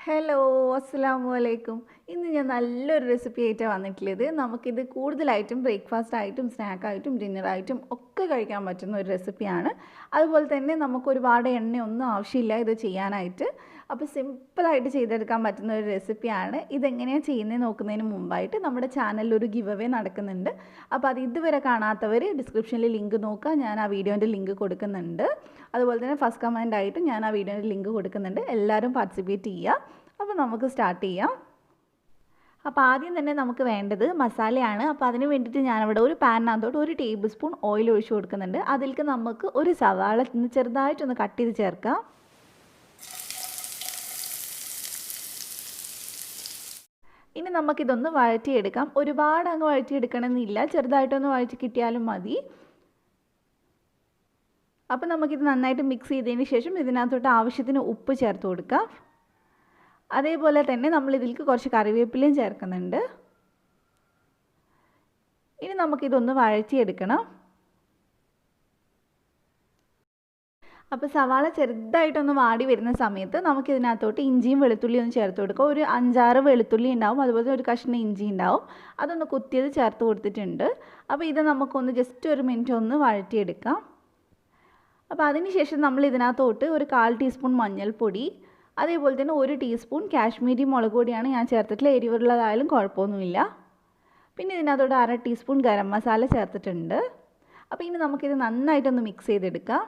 Hello, അസ്സലാമു അലൈക്കും. ഇന്ന് ഞാൻ നല്ലൊരു റെസിപ്പി ആയിട്ടാണ് വന്നിട്ടുള്ളത്. നമുക്കിത് കൂടുതലായിട്ടും ബ്രേക്ക്ഫാസ്റ്റ് ആയിട്ടും സ്നാക്കായിട്ടും ഡിന്നറായിട്ടും ഒക്കെ കഴിക്കാൻ പറ്റുന്ന ഒരു റെസിപ്പിയാണ്. അതുപോലെ തന്നെ നമുക്ക് ഒരുപാട് എണ്ണയൊന്നും ആവശ്യമില്ല ഇത് ചെയ്യാനായിട്ട്. അപ്പോൾ സിമ്പിളായിട്ട് ചെയ്തെടുക്കാൻ പറ്റുന്ന ഒരു റെസിപ്പിയാണ്. ഇതെങ്ങനെയാണ് ചെയ്യുന്നത് നോക്കുന്നതിന് മുമ്പായിട്ട് നമ്മുടെ ചാനലിൽ ഒരു ഗിവ് അവേ നടക്കുന്നുണ്ട്. അപ്പോൾ അത് ഇതുവരെ കാണാത്തവർ ഡിസ്ക്രിപ്ഷനിൽ ലിങ്ക് നോക്കുക, ഞാൻ ആ വീഡിയോൻ്റെ ലിങ്ക് കൊടുക്കുന്നുണ്ട്. അതുപോലെ തന്നെ ഫസ്റ്റ് കമൻ്റ് ആയിട്ട് ഞാൻ ആ വീഡിയോൻ്റെ ലിങ്ക് കൊടുക്കുന്നുണ്ട്. എല്ലാവരും പാർട്ടിസിപ്പേറ്റ് ചെയ്യുക. അപ്പോൾ നമുക്ക് സ്റ്റാർട്ട് ചെയ്യാം. അപ്പോൾ ആദ്യം തന്നെ നമുക്ക് വേണ്ടത് മസാലയാണ്. അപ്പോൾ അതിന് വേണ്ടിയിട്ട് ഞാനിവിടെ ഒരു പാനിനകത്തോട്ട് 1 ടേബിൾ സ്പൂൺ ഓയിൽ ഒഴിച്ച് കൊടുക്കുന്നുണ്ട്. അതിലേക്ക് നമുക്ക് ഒരു സവാള ചെറുതായിട്ടൊന്ന് കട്ട് ചെയ്ത് ചേർക്കാം. ഇനി നമുക്കിതൊന്ന് വഴറ്റിയെടുക്കാം. ഒരുപാട് അങ്ങ് വഴറ്റിയെടുക്കണമെന്നില്ല, ചെറുതായിട്ടൊന്ന് വഴറ്റി കിട്ടിയാലും മതി. അപ്പോൾ നമുക്കിത് നന്നായിട്ട് മിക്സ് ചെയ്തതിന് ശേഷം ഇതിനകത്തോട്ട് ആവശ്യത്തിന് ഉപ്പ് ചേർത്ത് കൊടുക്കാം. അതേപോലെ തന്നെ നമ്മൾ ഇതിലേക്ക് കുറച്ച് കറിവേപ്പിലയും ചേർക്കുന്നുണ്ട്. ഇനി നമുക്കിതൊന്ന് വഴറ്റിയെടുക്കണം. അപ്പോൾ സവാള ചെറുതായിട്ടൊന്ന് വാടി വരുന്ന സമയത്ത് നമുക്കിതിനകത്തോട്ട് ഇഞ്ചിയും വെളുത്തുള്ളിയും ഒന്ന് ചേർത്ത് കൊടുക്കുക. ഒരു 5-6 വെളുത്തുള്ളി ഉണ്ടാവും, അതുപോലെ ഒരു കഷ്ണം ഇഞ്ചി ഉണ്ടാവും. അതൊന്ന് കുത്തിയത് ചേർത്ത് കൊടുത്തിട്ടുണ്ട്. അപ്പോൾ ഇത് നമുക്കൊന്ന് ജസ്റ്റ് ഒരു മിനിറ്റ് ഒന്ന് വഴറ്റിയെടുക്കാം. അപ്പോൾ അതിന് ശേഷം നമ്മൾ ഇതിനകത്തോട്ട് ഒരു 1/4 ടീസ്പൂൺ മഞ്ഞൾപ്പൊടി, അതേപോലെ തന്നെ 1 ടീസ്പൂൺ കാശ്മീരി മുളക് പൊടിയാണ് ഞാൻ ചേർത്തിട്ടുള്ള. എരിവുള്ളതായാലും കുഴപ്പമൊന്നുമില്ല. പിന്നെ ഇതിനകത്തോട്ട് 1/2 ടീസ്പൂൺ ഗരം മസാല ചേർത്തിട്ടുണ്ട്. അപ്പോൾ ഇനി നമുക്കിത് നന്നായിട്ടൊന്ന് മിക്സ് ചെയ്തെടുക്കാം.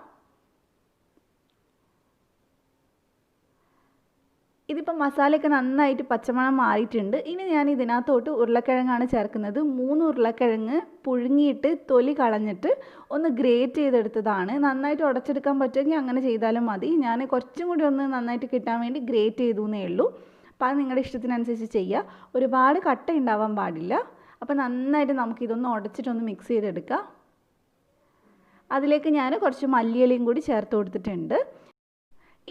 ഇതിപ്പോൾ മസാലയൊക്കെ നന്നായിട്ട് പച്ചമണം മാറിയിട്ടുണ്ട്. ഇനി ഞാൻ ഇതിനകത്തോട്ട് ഉരുളക്കിഴങ്ങാണ് ചേർക്കുന്നത്. 3 ഉരുളക്കിഴങ്ങ് പുഴുങ്ങിയിട്ട് തൊലി കളഞ്ഞിട്ട് ഒന്ന് ഗ്രേറ്റ് ചെയ്തെടുത്തതാണ്. നന്നായിട്ട് ഉടച്ചെടുക്കാൻ പറ്റുമെങ്കിൽ അങ്ങനെ ചെയ്താലും മതി. ഞാൻ കുറച്ചും കൂടി ഒന്ന് നന്നായിട്ട് കിട്ടാൻ വേണ്ടി ഗ്രേറ്റ് ചെയ്തു എന്നേ ഉള്ളൂ. അപ്പോൾ അത് നിങ്ങളുടെ ഇഷ്ടത്തിനനുസരിച്ച് ചെയ്യുക. ഒരുപാട് കട്ട ഉണ്ടാവാൻ പാടില്ല. അപ്പോൾ നന്നായിട്ട് നമുക്കിതൊന്ന് ഉടച്ചിട്ടൊന്ന് മിക്സ് ചെയ്തെടുക്കാം. അതിലേക്ക് ഞാൻ കുറച്ച് മല്ലിയിലയും കൂടി ചേർത്ത് കൊടുത്തിട്ടുണ്ട്.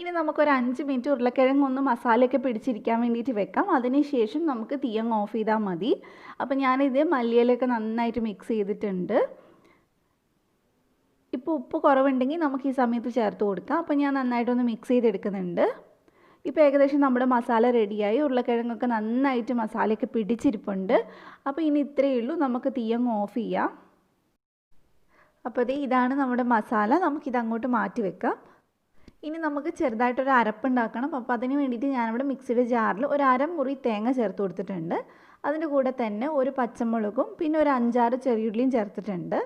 ഇനി നമുക്കൊരു 5 മിനിറ്റ് ഉരുളക്കിഴങ്ങ് ഒന്ന് മസാലയൊക്കെ പിടിച്ചിരിക്കാൻ വേണ്ടിയിട്ട് വെക്കാം. അതിനുശേഷം നമുക്ക് തീയങ്ങ് ഓഫ് ചെയ്താൽ മതി. അപ്പോൾ ഞാനിത് മല്ലിയിലയൊക്കെ നന്നായിട്ട് മിക്സ് ചെയ്തിട്ടുണ്ട്. ഇപ്പോൾ ഉപ്പ് കുറവുണ്ടെങ്കിൽ നമുക്ക് ഈ സമയത്ത് ചേർത്ത് കൊടുക്കാം. അപ്പോൾ ഞാൻ നന്നായിട്ടൊന്ന് മിക്സ് ചെയ്തെടുക്കുന്നുണ്ട്. ഇപ്പോൾ ഏകദേശം നമ്മുടെ മസാല റെഡിയായി. ഉരുളക്കിഴങ്ങൊക്കെ നന്നായിട്ട് മസാലയൊക്കെ പിടിച്ചിരിപ്പുണ്ട്. അപ്പോൾ ഇനി ഇത്രയേ ഉള്ളൂ, നമുക്ക് തീയങ്ങ് ഓഫ് ചെയ്യാം. അപ്പോൾ ഇതാണ് നമ്മുടെ മസാല. നമുക്കിത് അങ്ങോട്ട് മാറ്റി വെക്കാം. ഇനി നമുക്ക് ചെറുതായിട്ടൊരു അരപ്പുണ്ടാക്കണം. അപ്പോൾ അതിന് വേണ്ടിയിട്ട് ഞാനിവിടെ മിക്സിയുടെ ജാറിൽ ഒരു 1/2 മുറി തേങ്ങ ചേർത്ത് കൊടുത്തിട്ടുണ്ട്. അതിൻ്റെ കൂടെ തന്നെ ഒരു പച്ചമുളകും പിന്നെ ഒരു 5-6 ചെറിയുള്ളിയും ചേർത്തിട്ടുണ്ട്.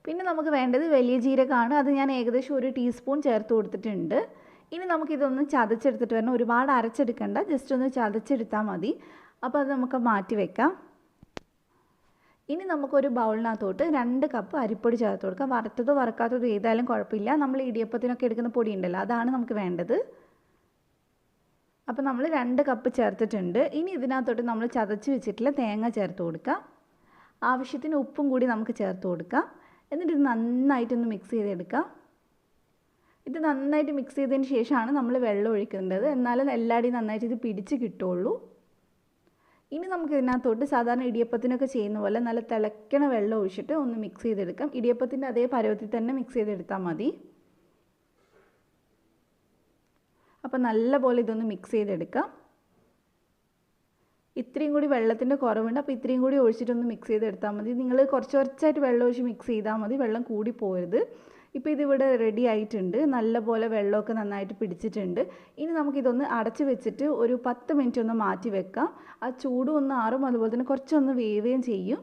പിന്നെ നമുക്ക് വേണ്ടത് വലിയ ജീരകമാണ്. അത് ഞാൻ ഏകദേശം 1 ടീസ്പൂൺ ചേർത്ത് കൊടുത്തിട്ടുണ്ട്. ഇനി നമുക്കിതൊന്ന് ചതച്ചെടുത്തിട്ട് വരണം. ഒരുപാട് അരച്ചെടുക്കണ്ട, ജസ്റ്റ് ഒന്ന് ചതച്ചെടുത്താൽ മതി. അപ്പോൾ അത് നമുക്ക് മാറ്റി വെക്കാം. ഇനി നമുക്കൊരു ബൗളിനകത്തോട്ട് 2 കപ്പ് അരിപ്പൊടി ചേർത്ത് കൊടുക്കാം. വറുത്തതോ വറുക്കാത്തതോ ഏതായാലും കുഴപ്പമില്ല. നമ്മൾ ഇടിയപ്പത്തിനൊക്കെ എടുക്കുന്ന പൊടി ഉണ്ടല്ലോ, അതാണ് നമുക്ക് വേണ്ടത്. അപ്പോൾ നമ്മൾ 2 കപ്പ് ചേർത്തിട്ടുണ്ട്. ഇനി ഇതിനകത്തോട്ട് നമ്മൾ ചതച്ച് വെച്ചിട്ടുള്ള തേങ്ങ ചേർത്ത് കൊടുക്കാം. ആവശ്യത്തിന് ഉപ്പും കൂടി നമുക്ക് ചേർത്ത് കൊടുക്കാം. എന്നിട്ട് ഇത് നന്നായിട്ടൊന്ന് മിക്സ് ചെയ്തെടുക്കാം. ഇത് നന്നായിട്ട് മിക്സ് ചെയ്തതിന് ശേഷമാണ് നമ്മൾ വെള്ളം ഒഴിക്കേണ്ടത്. എന്നാലും എല്ലാവരുടെയും നന്നായിട്ട് ഇത് പിടിച്ച് കിട്ടുള്ളൂ. ഇനി നമുക്ക് ഇതിനകത്തോട്ട് സാധാരണ ഇടിയപ്പത്തിനൊക്കെ ചെയ്യുന്ന പോലെ നല്ല തിളയ്ക്കണ വെള്ളം ഒഴിച്ചിട്ട് ഒന്ന് മിക്സ് ചെയ്തെടുക്കാം. ഇടിയപ്പത്തിൻ്റെ അതേ പരുവത്തിൽ തന്നെ മിക്സ് ചെയ്തെടുത്താൽ മതി. അപ്പോൾ നല്ലപോലെ ഇതൊന്ന് മിക്സ് ചെയ്തെടുക്കാം. ഇത്രയും കൂടി വെള്ളത്തിൻ്റെ കുറവുണ്ട്. അപ്പോൾ ഇത്രയും കൂടി ഒഴിച്ചിട്ടൊന്ന് മിക്സ് ചെയ്തെടുത്താൽ മതി. നിങ്ങൾ കുറച്ച് കുറച്ചായിട്ട് വെള്ളം ഒഴിച്ച് മിക്സ് ചെയ്താൽ മതി, വെള്ളം കൂടി പോരുത്. ഇപ്പോൾ ഇതിവിടെ റെഡി ആയിട്ടുണ്ട്. നല്ലപോലെ വെള്ളമൊക്കെ നന്നായിട്ട് പിടിച്ചിട്ടുണ്ട്. ഇനി നമുക്കിതൊന്ന് അടച്ച് വെച്ചിട്ട് ഒരു 10 മിനിറ്റ് ഒന്ന് മാറ്റി വെക്കാം. ആ ചൂടും ഒന്ന് ആറും, അതുപോലെ തന്നെ കുറച്ചൊന്ന് വേവുകയും ചെയ്യും.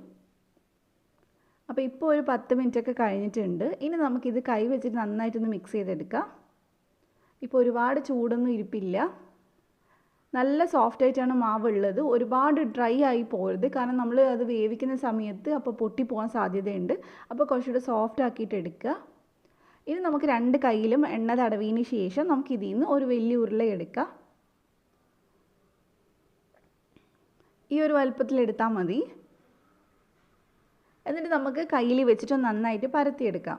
അപ്പോൾ ഇപ്പോൾ ഒരു 10 മിനിറ്റൊക്കെ കഴിഞ്ഞിട്ടുണ്ട്. ഇനി നമുക്കിത് കൈ വെച്ചിട്ട് നന്നായിട്ടൊന്ന് മിക്സ് ചെയ്തെടുക്കാം. ഇപ്പോൾ ഒരുപാട് ചൂടൊന്നും ഇരിപ്പില്ല. നല്ല സോഫ്റ്റായിട്ടാണ് മാവ് ഉള്ളത്. ഒരുപാട് ഡ്രൈ ആയി പോകരുത്, കാരണം നമ്മൾ അത് വേവിക്കുന്ന സമയത്ത് അപ്പോൾ പൊട്ടിപ്പോകാൻ സാധ്യതയുണ്ട്. അപ്പോൾ കുറച്ചുകൂടെ സോഫ്റ്റ് ആക്കിയിട്ട് എടുക്കുക. ഇനി നമുക്ക് 2 കൈയിലും എണ്ണ തടവിയതിന് ശേഷം നമുക്ക് ഇതിൽ നിന്ന് ഒരു വലിയ ഉരുള എടുക്കാം. ഈ ഒരു വലുപ്പത്തിലെടുത്താൽ മതി. എന്നിട്ട് നമുക്ക് കയ്യിൽ വെച്ചിട്ട് നന്നായിട്ട് പരത്തിയെടുക്കാം.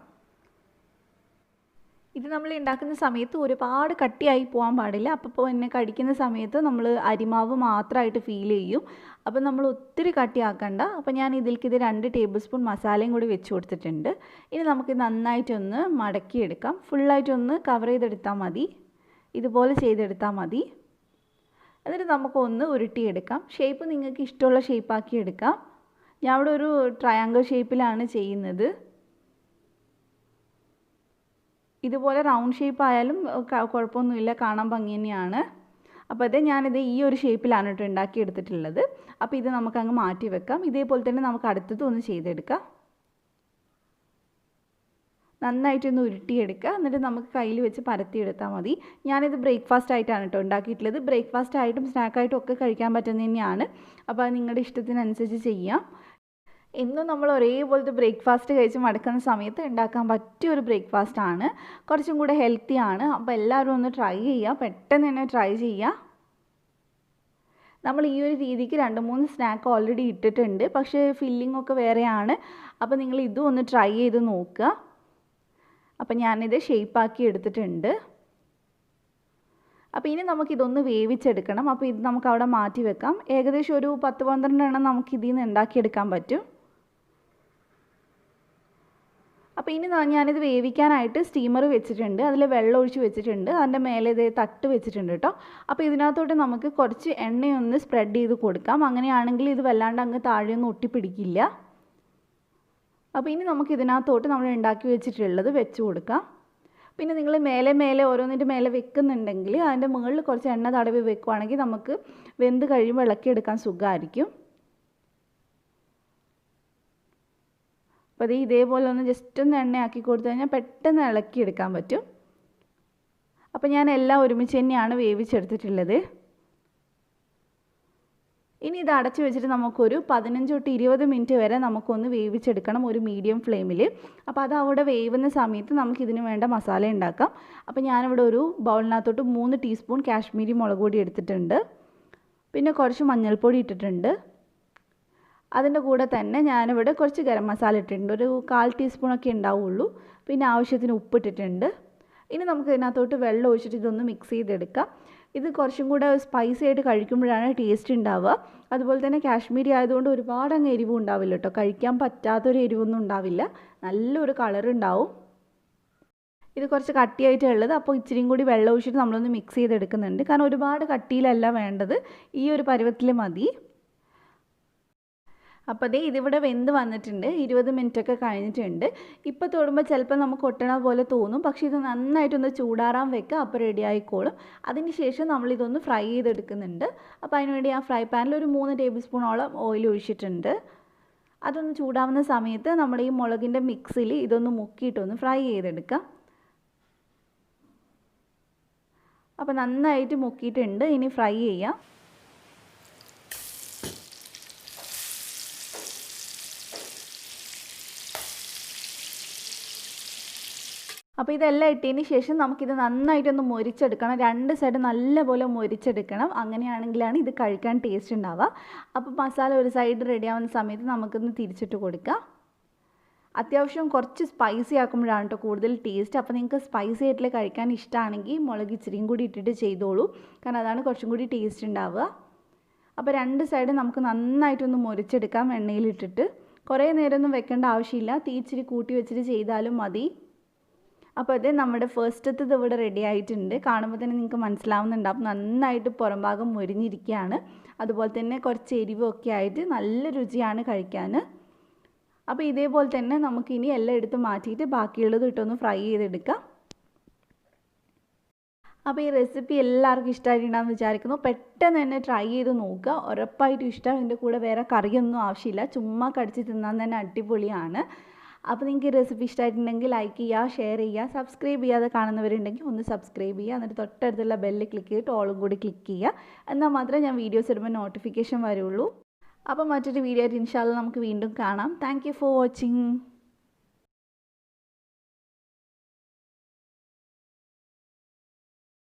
ഇത് നമ്മൾ ഉണ്ടാക്കുന്ന സമയത്ത് ഒരുപാട് കട്ടിയായി പോകാൻ പാടില്ല. അപ്പോൾ എന്നെ കടിക്കുന്ന സമയത്ത് നമ്മൾ അരിമാവ് മാത്രമായിട്ട് ഫീൽ ചെയ്യും. അപ്പോൾ നമ്മൾ ഒത്തിരി കട്ടിയാക്കണ്ട. അപ്പോൾ ഞാൻ ഇതിലേക്ക് 2 ടേബിൾ സ്പൂൺ മസാലയും കൂടി വെച്ച് കൊടുത്തിട്ടുണ്ട്. ഇനി നമുക്ക് നന്നായിട്ടൊന്ന് മടക്കിയെടുക്കാം. ഫുള്ളായിട്ടൊന്ന് കവർ ചെയ്തെടുത്താൽ മതി. ഇതുപോലെ ചെയ്തെടുത്താൽ മതി. എന്നിട്ട് നമുക്കൊന്ന് ഉരുട്ടിയെടുക്കാം. ഷേപ്പ് നിങ്ങൾക്ക് ഇഷ്ടമുള്ള ഷേപ്പാക്കി എടുക്കാം. ഞാൻ ഇവിടെ ഒരു ട്രയാങ്കിൾ ഷേപ്പിലാണ് ചെയ്യുന്നത്. ഇതുപോലെ റൗണ്ട് ഷേപ്പ് ആയാലും കുഴപ്പമൊന്നുമില്ല, കാണാൻ ഭംഗി തന്നെയാണ്. അപ്പോൾ അത് ഞാനിത് ഈ ഒരു ഷേപ്പിലാണ് കേട്ടോ ഉണ്ടാക്കിയെടുത്തിട്ടുള്ളത്. അപ്പോൾ ഇത് നമുക്കങ്ങ് മാറ്റി വെക്കാം. ഇതേപോലെ തന്നെ നമുക്ക് അടുത്തത് ഒന്ന് ചെയ്തെടുക്കാം. നന്നായിട്ടൊന്ന് ഉരുട്ടിയെടുക്കുക. എന്നിട്ട് നമുക്ക് കയ്യിൽ വെച്ച് പരത്തിയെടുത്താൽ മതി. ഞാനിത് ബ്രേക്ക്ഫാസ്റ്റ് ആയിട്ടാണ് കേട്ടോ ഉണ്ടാക്കിയിട്ടുള്ളത്. ബ്രേക്ക്ഫാസ്റ്റ് ആയിട്ടും സ്നാക്കായിട്ടും ഒക്കെ കഴിക്കാൻ പറ്റുന്നത് തന്നെയാണ്. അപ്പോൾ അത് നിങ്ങളുടെ ഇഷ്ടത്തിനനുസരിച്ച് ചെയ്യാം. എന്നും നമ്മൾ ഒരേപോലത്തെ ബ്രേക്ക്ഫാസ്റ്റ് കഴിച്ച് മടുക്കുന്ന സമയത്ത് ഉണ്ടാക്കാൻ പറ്റിയ ഒരു ബ്രേക്ക്ഫാസ്റ്റ് ആണ്. കുറച്ചും കൂടെ ഹെൽത്തിയാണ്. അപ്പോൾ എല്ലാവരും ഒന്ന് ട്രൈ ചെയ്യുക, പെട്ടെന്ന് തന്നെ ട്രൈ ചെയ്യുക. നമ്മൾ ഈ ഒരു രീതിക്ക് 2-3 സ്നാക്ക് ഓൾറെഡി ഇട്ടിട്ടുണ്ട്, പക്ഷേ ഫില്ലിംഗ് ഒക്കെ വേറെയാണ്. അപ്പോൾ നിങ്ങൾ ഇതും ഒന്ന് ട്രൈ ചെയ്ത് നോക്കുക. അപ്പോൾ ഞാനിത് ഷേപ്പാക്കി എടുത്തിട്ടുണ്ട്. അപ്പോൾ ഇനി നമുക്കിതൊന്ന് വേവിച്ചെടുക്കണം. അപ്പോൾ ഇത് നമുക്ക് അവിടെ മാറ്റി വെക്കാം. ഏകദേശം ഒരു 10-12 എണ്ണം നമുക്ക് ഇതിൽ നിന്ന് ഉണ്ടാക്കിയെടുക്കാൻ പറ്റും. അപ്പോൾ ഇനി ഞാനിത് വേവിക്കാനായിട്ട് സ്റ്റീമർ വെച്ചിട്ടുണ്ട്. അതിൽ വെള്ളം ഒഴിച്ച് വെച്ചിട്ടുണ്ട്. അതിൻ്റെ മേലെ ഇത് തട്ട് വെച്ചിട്ടുണ്ട് കേട്ടോ. അപ്പോൾ ഇതിനകത്തോട്ട് നമുക്ക് കുറച്ച് എണ്ണയൊന്ന് സ്പ്രെഡ് ചെയ്ത് കൊടുക്കാം. അങ്ങനെയാണെങ്കിൽ ഇത് വല്ലാണ്ട് അങ്ങ് താഴെയൊന്നും ഒട്ടിപ്പിടിക്കില്ല. അപ്പോൾ ഇനി നമുക്ക് ഇതിനകത്തോട്ട് നമ്മൾ ഉണ്ടാക്കി വെച്ചിട്ടുള്ളത് വെച്ച് കൊടുക്കാം. പിന്നെ നിങ്ങൾ മേലെ ഓരോന്നിൻ്റെ മേലെ വെക്കുന്നുണ്ടെങ്കിൽ അതിൻ്റെ മുകളിൽ കുറച്ച് എണ്ണ തടവി വെക്കുവാണെങ്കിൽ നമുക്ക് വെന്ത് കഴിയുമ്പോൾ ഇളക്കിയെടുക്കാൻ സുഖമായിരിക്കും. അപ്പോൾ അത് ഇതേപോലെ ഒന്ന് ജസ്റ്റ് ഒന്ന് എണ്ണയാക്കി കൊടുത്തു കഴിഞ്ഞാൽ പെട്ടെന്ന് ഇളക്കിയെടുക്കാൻ പറ്റും. അപ്പോൾ ഞാൻ എല്ലാം ഒരുമിച്ച് തന്നെയാണ് വേവിച്ചെടുത്തിട്ടുള്ളത്. ഇനി ഇത് അടച്ചു വെച്ചിട്ട് നമുക്കൊരു 15-20 മിനിറ്റ് വരെ നമുക്കൊന്ന് വേവിച്ചെടുക്കണം ഒരു മീഡിയം ഫ്ലെയിമിൽ. അപ്പോൾ അത് അവിടെ വേവുന്ന സമയത്ത് നമുക്കിതിന് വേണ്ട മസാല ഉണ്ടാക്കാം. അപ്പോൾ ഞാനിവിടെ ഒരു ബൗളിനകത്തോട്ട് 3 ടീസ്പൂൺ കാശ്മീരി മുളക് പൊടി എടുത്തിട്ടുണ്ട്. പിന്നെ കുറച്ച് മഞ്ഞൾപ്പൊടി ഇട്ടിട്ടുണ്ട്. അതിൻ്റെ കൂടെ തന്നെ ഞാനിവിടെ കുറച്ച് ഗരം മസാല ഇട്ടിട്ടുണ്ട്. ഒരു 1/4 ടീസ്പൂണൊക്കെ ഉണ്ടാവുള്ളൂ. പിന്നെ ആവശ്യത്തിന് ഉപ്പിട്ടിട്ടുണ്ട്. ഇനി നമുക്ക് ഇതിനകത്തോട്ട് വെള്ളം ഒഴിച്ചിട്ട് ഇതൊന്ന് മിക്സ് ചെയ്തെടുക്കാം. ഇത് കുറച്ചും കൂടെ സ്പൈസി ആയിട്ട് കഴിക്കുമ്പോഴാണ് ടേസ്റ്റ് ഉണ്ടാവുക. അതുപോലെ തന്നെ കാശ്മീരി ആയതുകൊണ്ട് ഒരുപാട് അങ്ങ് എരിവും ഉണ്ടാവില്ല കേട്ടോ. കഴിക്കാൻ പറ്റാത്തൊരു എരിവൊന്നും ഉണ്ടാവില്ല. നല്ലൊരു കളറുണ്ടാവും. ഇത് കുറച്ച് കട്ടിയായിട്ടുള്ളത്. അപ്പോൾ ഇച്ചിരിയും കൂടി വെള്ളം ഒഴിച്ചിട്ട് നമ്മളൊന്ന് മിക്സ് ചെയ്തെടുക്കുന്നുണ്ട്. കാരണം ഒരുപാട് കട്ടിയിലല്ല വേണ്ടത്, ഈ ഒരു പരുവത്തിൽ മതി. അപ്പോൾ ദേ ഇതിവിടെ വെന്ത് വന്നിട്ടുണ്ട്. 20 മിനിറ്റൊക്കെ കഴിഞ്ഞിട്ടുണ്ട്. ഇപ്പോൾ തൊടുമ്പോൾ ചിലപ്പോൾ നമുക്ക് ഒട്ടണ പോലെ തോന്നും, പക്ഷേ ഇത് നന്നായിട്ടൊന്ന് ചൂടാറാൻ വെക്കുക. അപ്പോൾ റെഡി ആയിക്കോളും. അതിന് ശേഷം നമ്മളിതൊന്ന് ഫ്രൈ ചെയ്തെടുക്കുന്നുണ്ട്. അപ്പോൾ അതിനുവേണ്ടി ആ ഫ്രൈ പാനിൽ ഒരു 3 ടേബിൾ സ്പൂണോളം ഓയിൽ ഒഴിച്ചിട്ടുണ്ട്. അതൊന്ന് ചൂടാവുന്ന സമയത്ത് നമ്മുടെ ഈ മുളകിൻ്റെ മിക്സിൽ ഇതൊന്ന് മുക്കിയിട്ടൊന്ന് ഫ്രൈ ചെയ്തെടുക്കാം. അപ്പോൾ നന്നായിട്ട് മുക്കിയിട്ടുണ്ട്. ഇനി ഫ്രൈ ചെയ്യാം. അപ്പോൾ ഇതെല്ലാം ഇട്ടതിന് ശേഷം നമുക്കിത് നന്നായിട്ടൊന്ന് മൊരിച്ചെടുക്കണം. 2 സൈഡ് നല്ലപോലെ മൊരിച്ചെടുക്കണം. അങ്ങനെയാണെങ്കിലാണ് ഇത് കഴിക്കാൻ ടേസ്റ്റ് ഉണ്ടാവുക. അപ്പോൾ മസാല ഒരു സൈഡ് റെഡി ആവുന്ന സമയത്ത് നമുക്കൊന്ന് തിരിച്ചിട്ട് കൊടുക്കാം. അത്യാവശ്യം കുറച്ച് സ്പൈസി ആക്കുമ്പോഴാണ് കേട്ടോ കൂടുതൽ ടേസ്റ്റ്. അപ്പോൾ നിങ്ങൾക്ക് സ്പൈസി ആയിട്ടുള്ള കഴിക്കാൻ ഇഷ്ടമാണെങ്കിൽ മുളക് ഇച്ചിരിയും കൂടി ഇട്ടിട്ട് ചെയ്തോളൂ. കാരണം അതാണ് കുറച്ചും കൂടി ടേസ്റ്റ് ഉണ്ടാവുക. അപ്പോൾ 2 സൈഡ് നമുക്ക് നന്നായിട്ടൊന്ന് മൊരിച്ചെടുക്കാം എണ്ണയിലിട്ടിട്ട്. കുറേ നേരമൊന്നും വെക്കേണ്ട ആവശ്യമില്ല. തീ ഇച്ചിരി കൂട്ടി വെച്ചിട്ട് ചെയ്താലും മതി. അപ്പോൾ അത് നമ്മുടെ ഫസ്റ്റത്തത് ഇവിടെ റെഡി ആയിട്ടുണ്ട്. കാണുമ്പോൾ തന്നെ നിങ്ങൾക്ക് മനസ്സിലാവുന്നുണ്ടാവും നന്നായിട്ട് പുറം ഭാഗം മൊരിഞ്ഞിരിക്കുകയാണ്. അതുപോലെ തന്നെ കുറച്ച് എരിവൊക്കെ ആയിട്ട് നല്ല രുചിയാണ് കഴിക്കാൻ. അപ്പോൾ ഇതേപോലെ തന്നെ നമുക്കിനി എല്ലാം എടുത്ത് മാറ്റിയിട്ട് ബാക്കിയുള്ളത് ഇട്ടൊന്ന് ഫ്രൈ ചെയ്തെടുക്കാം. അപ്പോൾ ഈ റെസിപ്പി എല്ലാവർക്കും ഇഷ്ടമായിട്ടുണ്ടാകുമെന്ന് വിചാരിക്കുന്നു. പെട്ടെന്ന് തന്നെ ട്രൈ ചെയ്ത് നോക്കുക. ഉറപ്പായിട്ടും ഇഷ്ടം. ഇതിൻ്റെ കൂടെ വേറെ കറിയൊന്നും ആവശ്യമില്ല. ചുമ്മാ കടിച്ച് തിന്നാൻ തന്നെ അടിപൊളിയാണ്. അപ്പോൾ നിങ്ങൾക്ക് ഈ റെസിപ്പി ഇഷ്ടമായിട്ടുണ്ടെങ്കിൽ ലൈക്ക് ചെയ്യുക, ഷെയർ ചെയ്യുക. സബ്സ്ക്രൈബ് ചെയ്യാതെ കാണുന്നവരുണ്ടെങ്കിൽ ഒന്ന് സബ്സ്ക്രൈബ് ചെയ്യുക. എന്നിട്ട് തൊട്ടടുത്തുള്ള ബെല്ല് ക്ലിക്ക് ചെയ്തിട്ട് ഓളും കൂടി ക്ലിക്ക് ചെയ്യുക. എന്നാൽ മാത്രമേ ഞാൻ വീഡിയോസ് ഇടുമ്പോൾ നോട്ടിഫിക്കേഷൻ വരുള്ളൂ. അപ്പോൾ മറ്റൊരു വീഡിയോ ആയിട്ട് ഇൻഷാ അല്ലാഹ് നമുക്ക് വീണ്ടും കാണാം. Thank you for watching.